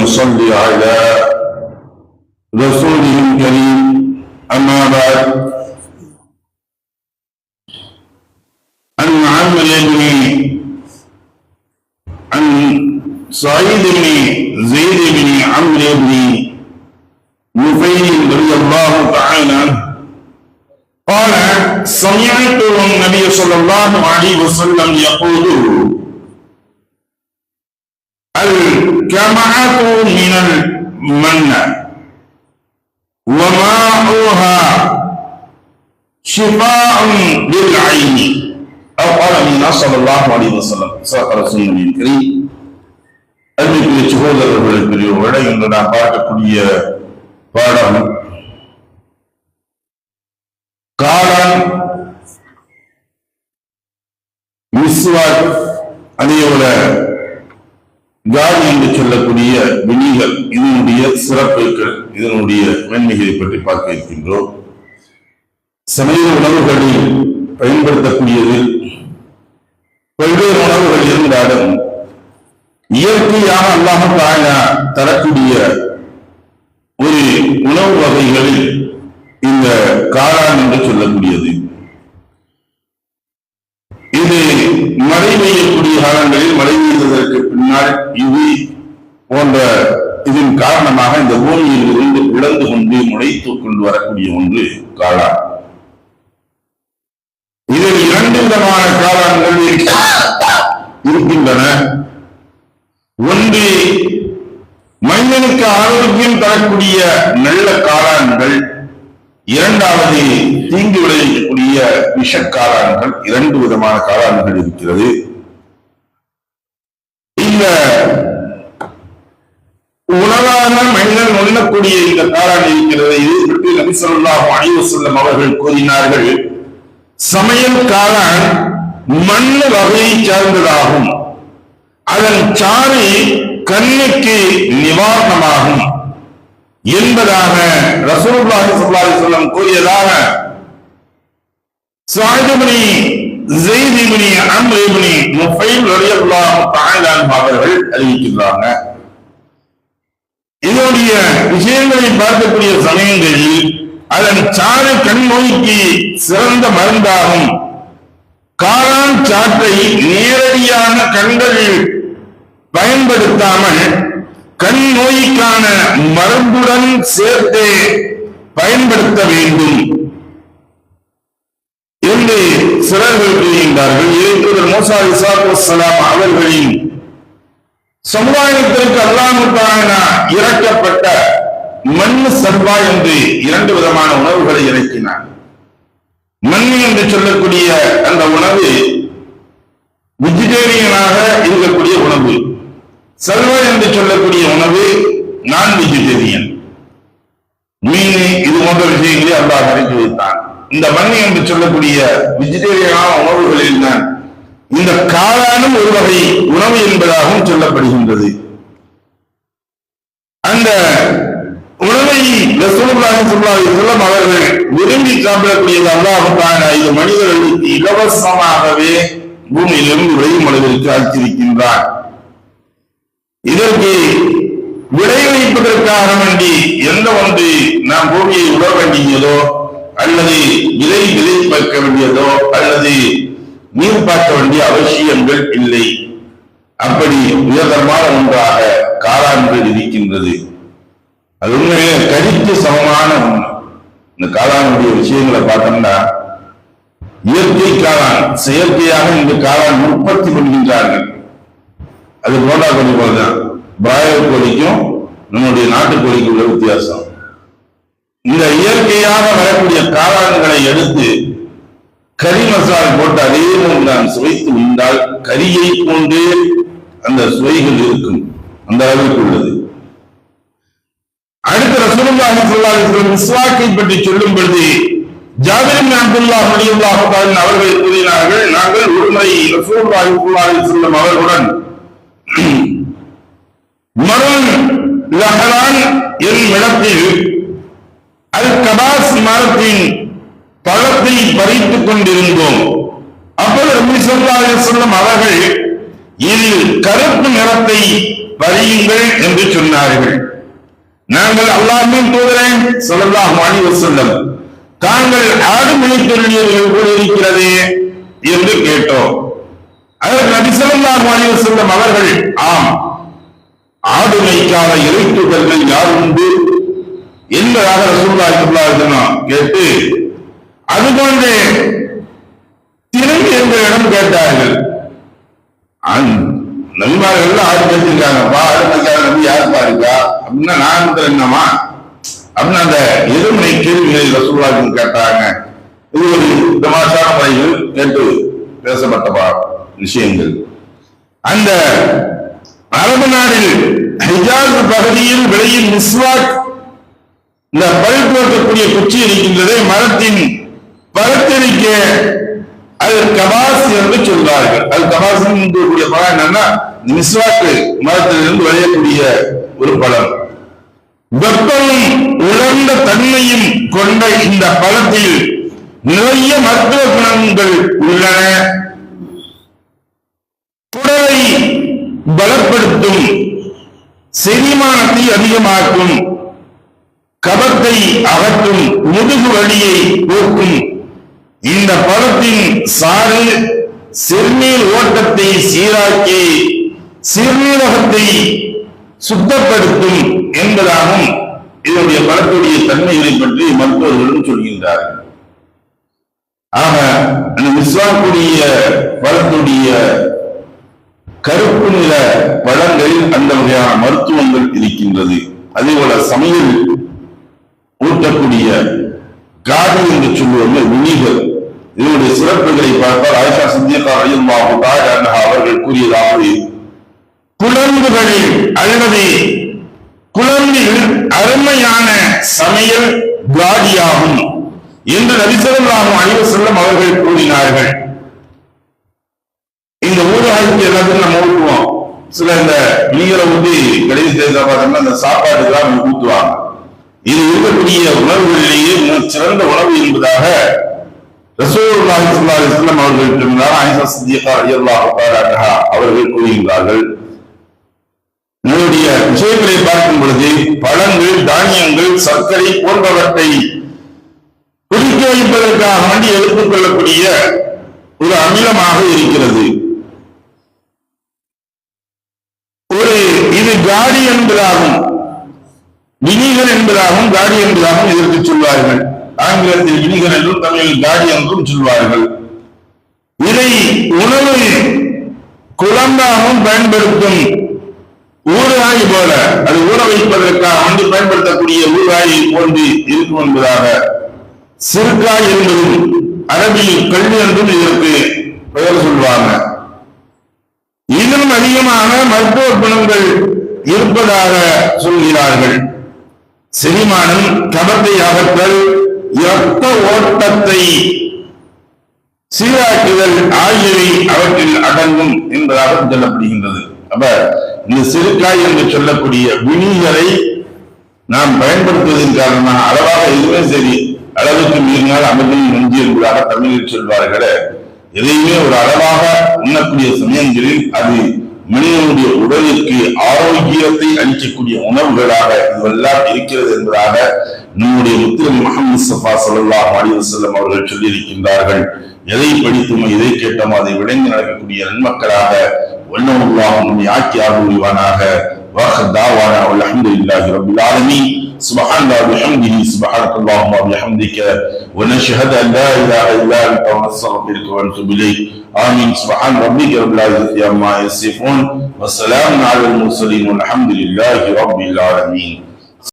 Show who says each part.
Speaker 1: ونصلي على رسوله الكريم أما بعد عن سعيد بن زيد بن عمرو بن نفيل رضي الله تعالى عنه قال سمعت النبي صلى الله عليه وسلم يقول الكمعة من المنة وماؤها شفاء للعين أو قال النبي صلى الله عليه وسلم صدق رسول الله الكريم. அன்றைக்கு சகோதரர்களுக்குரியவர்கள இன்று நாம் பார்க்கக்கூடிய பாடம் காளான், மிஸ்வாக், அதேபோல காலி என்று சொல்லக்கூடிய வினிகள், இதனுடைய சிறப்புகள், இதனுடைய மென்மைகளை பற்றி பார்க்க இருக்கின்றோம். சமய உணவுகளில் பயன்படுத்தக்கூடியதில் பல்வேறு உணவுகள் இருந்தாலும் இயற்கையாக அல்லாஹ் தஆலா தரக்கூடிய ஒரு உணவு வகைகளில் இந்த காளான் என்று சொல்லக்கூடியது. இது மழை பெய்யக்கூடிய காலங்களில் மழை பெய்ததற்கு பின்னால் இது போன்ற இதன் காரணமாக இந்த பூமியில் இருந்து விளந்து கொண்டு முளைத்துக் கொண்டு வரக்கூடிய ஒன்று காளான். இதில் இரண்டு விதமான காளான்கள் இருக்கின்றன. ஒன்று மனிதனுக்கு ஆரோக்கியம் தரக்கூடிய நல்ல காளான்கள், இரண்டாவது தீங்கு விளைவிக்கக்கூடிய விஷக்காளான்கள். இரண்டு விதமான காளான்கள் இருக்கிறது. இந்த உணவான மனிதன் உண்ணக்கூடிய இந்த காளான் இருக்கிறது. இதை பற்றி நபி ஸல்லல்லாஹு அலைஹி வஸல்லம் அவர்கள் கூறினார்கள், சமையல் காளான் மண் வகையை சார்ந்ததாகும். அதன் சாறு கண்ணுக்கு நிவாரணமாகும் என்பதாக ரசூலுல்லாஹி ஸல்லல்லாஹு அலைஹி வஸல்லம் கூறியதாக சஅத் இப்னு ஸைத் இப்னு அம்ர் இப்னு நுஃபைல் ரலியல்லாஹு தஆலா அவர்கள் அறிவிக்கிறாங்க. இதனுடைய விஷயங்களை பார்க்கக்கூடிய சமயங்களில் அதன் சாறு கண் நோய்க்கு சிறந்த மருந்தாகும். காளான் சாற்றை நேரடியான கண்களில் பயன்படுத்தாமல் கண் நோய்க்கான மருந்துடன் சேர்த்து பயன்படுத்த வேண்டும் என்று சிலர்கள் கூறுகின்றார்கள். இறைத்தூதர் மூசா அலைஹிஸ்ஸலாத்து வஸ்ஸலாம் அவர்களின் சமுதாயத்திற்கு அல்லாஹ் தஆலா இறக்கப்பட்ட மண் சர்வா என்று இரண்டு விதமான உணவுகளை இறக்கினார். மண் என்று சொல்லக்கூடிய அந்த உணவு வெஜிடேரியனாக இருக்கக்கூடிய உணவு. சர்வா என்று சொல்லக்கூடிய உணவு நான் வெஜிடேரியன். மீன் இது போன்ற விஷயங்களை அல்லாஹ் இறக்கி வைத்தான். இந்த மண் என்று சொல்லக்கூடிய வெஜிடேரியனான உணவுகளில் தான் இந்த காளானும் ஒரு வகை உணவு என்பதாகவும் சொல்லப்படுகின்றது. அந்த உணவை ரசூலுல்லாஹி ஸல்லல்லாஹு அலைஹி வஸல்லம் அவர்கள் விரும்பி சாப்பிடக்கூடியது அல்லாஹ் தஆலா இது மனிதர்களுக்கு இலவசமாகவே பூமியிலிருந்து விளையும் அளவிற்கு ஆக்கியிருக்கின்றார். இதற்கு விளைவிப்பதற்காக வேண்டி எந்த ஒன்று நாம் பூமியை உழ வேண்டியதோ அல்லது விளைவிக்க வேண்டியதோ அல்லது நீர் பார்க்க வேண்டிய அவசியங்கள் இல்லை. அப்படி உயர்தரமான ஒன்றாக காளான்கள் இருக்கின்றது. அது உண்மையிலே கறிக்கு சமமான ஒன்று. இந்த காளானுடைய விஷயங்களை பார்த்தோம்னா இயற்கை காளான், செயற்கையாக இந்த காளான் உற்பத்தி பண்ணுகின்றார்கள். அது போண்டா கோழி போலதான். பிராய்லர் கோழிக்கும் நம்முடைய நாட்டுக்கோழிக்கு உள்ள வித்தியாசம். இந்த இயற்கையாக வரக்கூடிய காளான்களை எடுத்து கறி மசாலா போட்டு அதே போன்றுதான் சுவைத்து உண்டால் கரியை போன்றே அந்த சுவைகள் இருக்கும். அந்த அளவுக்கு உள்ளது. அடுத்த ரசூலுல்லாஹி ஸல்லல்லாஹு அலைஹி வஸல்லம் மிஸ்வாக்கை பற்றி சொல்லும் பொழுது ஜாபிர் இப்னு அப்துல்லாஹ் ரலியல்லாஹு தஆலா அவர்கள் கூறினார்கள், நாங்கள் ஒருமுறை ரசூலுல்லாஹி ஸல்லல்லாஹு அலைஹி வஸல்லம் அவர்களுடன் மருன் லஹரான் என்னும் இடத்தில் அல் கபாஸ் மரத்தின் பழத்தை பறித்துக் கொண்டிருந்தோம். அப்போது நபி ஸல்லல்லாஹு அலைஹி வஸல்லம் அவர்கள் இதில் கருப்பு நிறத்தை பறியுங்கள் என்று சொன்னார்கள். நாங்கள் அல்லாஹ்வின் தூதரே ஸல்லல்லாஹு அலைஹி வஸல்லம், தாங்கள் ஆடு மேய்த்தொழியர்கள் போல இருக்கிறதே என்று கேட்டோம். அதற்கு நபி ஸல்லல்லாஹு அலைஹி வஸல்லம் அவர்கள், ஆம், ஆடு மேய்க்காத இறைத்தூதர்கள் யார் உண்டு என்பதாக ரசூலுல்லாஹி ஸல்லல்லாஹு அலைஹி வஸல்லம் கேட்டு, அதுபோன்று திரும்பி என்ற இடம் கேட்டார்கள். நபிமார்கள் ஆடு மேய்ச்சிருக்காங்க, ஆடு மேய்க்காத நபி யார் பாருக்கா அப்படின்னா நான் என்னமா அப்படின்னு அந்த எதிர்மனை கேள்விகளை ரசூலுல்லாஹி கேட்டாங்க. இது ஒரு தமாஷான முறையில் கேட்டு பேசப்பட்ட விஷயங்கள். அந்த அரபு நாடில் ஹிஜாஸ் பகுதியில் விளையும் மிஸ்வாக், இந்த பல் துவக்கக்கூடிய குச்சி இருக்கின்றது, மரத்தின் பழத்திருக்க அது கபாஸ் என்று சொல்வார்கள். அது கபாஸ் கூடிய பழம் என்னன்னா மிஸ்வாக்கு மரத்திலிருந்து விளையக்கூடிய ஒரு பழம். வெப்பமும் உலர்ந்த தன்மையும் கொண்ட இந்த பழத்தில் நிறைய மருத்துவ குணங்கள் உள்ளன. குடலை பலப்படுத்தும், செரிமானத்தை அதிகமாக்கும், கபத்தை அகற்றும், முதுகு வலியை போக்கும். இந்த பழத்தின் சாறு சிறுநீர் ஓட்டத்தை சீராக்கி சிறுநீரகத்தை சுத்தப்படுத்தும் என்பதாகவும் இதனுடைய பழத்துடைய தன்மைகளை பற்றி மருத்துவர்களும் சொல்கின்றார்கள். ஆக அந்த மிஸ்வாக்குடைய பழத்துடைய கருப்பு நிற பழங்களில் அந்த வகையான மருத்துவங்கள் இருக்கின்றது. அதே போல சமையல் ஊட்டக்கூடிய காடி என்று சொல்லுவார்கள் வினிகர், இதனுடைய சிறப்புகளை பார்த்தால் ஆயிஷா சித்திகா ரலியல்லாஹு தஆலா அன்ஹா அவர்கள் கூறியதாவது, குழம்புகளில் அல்லது குழம்பில் அருமையான சமையல் காடியாகும் என்று நபி ஸல்லல்லாஹு அலைஹி வஸல்லம் அவர்கள் கூறினார்கள். இந்த ஊறுகாய்க்கு எல்லாத்தையும் நம்ம ஊற்றுவோம். சில இந்த வினிகரை ஊற்றி கடைசி பார்த்தோம்னா அந்த சாப்பாடுக்கெல்லாம் ஊற்றுவாங்க. இது இருக்கக்கூடிய உணவுகளிலேயே சிறந்த உணவு என்பதாக ரசூலுல்லாஹி ஸல்லல்லாஹு அலைஹி வஸல்லம் அவர்கள் சொன்னார். ஆயிஷா சித்திகா ரலியல்லாஹு தஆலா அன்ஹா அவர்கள் கூறுகிறார்கள், நம்முடைய விஷயங்களை பார்க்கும் பொழுது பழங்கள், தானியங்கள், சர்க்கரை போன்றவற்றை குடிக்க வைப்பதற்காக வேண்டி எடுத்துக் கொள்ளக்கூடிய ஒரு அமிலமாக இருக்கிறது. இது காடி என்பதாகும், வினிகர் என்பதாகவும் காடி என்பதாகவும் இதற்கு சொல்வார்கள். ஆங்கிலத்தில் வினிகர் என்றும் தமிழில் காடி என்றும் சொல்வார்கள். இதை உணவு குழம்பாகவும் பயன்படுத்தும் ஊறுகாய் போல, அது ஊற வைப்பதற்காக வந்து பயன்படுத்தக்கூடிய ஊறுகாயை போன்று இருக்கும் என்பதாக சிறுகாய் என்பதும் அரபியில் கல்வி என்றும் இதற்கு பெயர் சொல்வாங்க. இன்னும் அதிகமான மருத்துவ குணங்கள் இருப்பதாக சொல்கிறார்கள். செரிமானம், கபத்தை அகற்றல், இரத்த ஓட்டத்தை சீராக்குதல் ஆகியவை அவற்றில் அடங்கும் என்பதாக சொல்லப்படுகின்றது. அப்ப இந்த சிறுகாய் என்று சொல்லக்கூடிய வினிகரை நாம் பயன்படுத்துவதன் காரணமாக அளவாக எதுவுமே சரி, அளவுக்கு மீறினால் அமிர்தம் நெஞ்சு என்பதாக தமிழில் சொல்வார்களே, எதையுமே ஒரு அளவாக உண்ணக்கூடிய சமயங்களில் அது மனிதனுடைய உடலுக்கு ஆரோக்கியத்தை அளிக்கக்கூடிய உணவுகளாக இதுவெல்லாம் இருக்கிறது என்பதாக நம்முடைய முத்திரை முஹம்மது முஸ்தபா ஸல்லல்லாஹு அலைஹி வஸல்லம் அவர்கள் சொல்லியிருக்கின்றார்கள். எதை படித்துமோ எதை கேட்டோமோ அதை விளங்கி நடக்கக்கூடிய நன்மக்களாக வல்லல்லாஹு நம்மை ஆக்கி ஆகுவானாக. வாஹிர் தாவானா அல்ஹம்துலில்லாஹி ரப்பில் ஆலமீன். சுப்ஹானல்லாஹி வபிஹம்திஹி சுப்ஹானல்லாஹி வபிஹம்திக வ நஷ்ஹது அன் லா இலாஹா இல்லா அன்த வ நஸ்தக்ஃபிருக வ நதுபு இலைக். ஆமீன். சுப்ஹான ரப்பிக ரப்பில் இஸ்ஸத்தி அம்மா யசிஃபூன் வ ஸலாமுன் அலல் முர்ஸலீன் வல்ஹம்துலில்லாஹி ரப்பில் ஆலமீன்.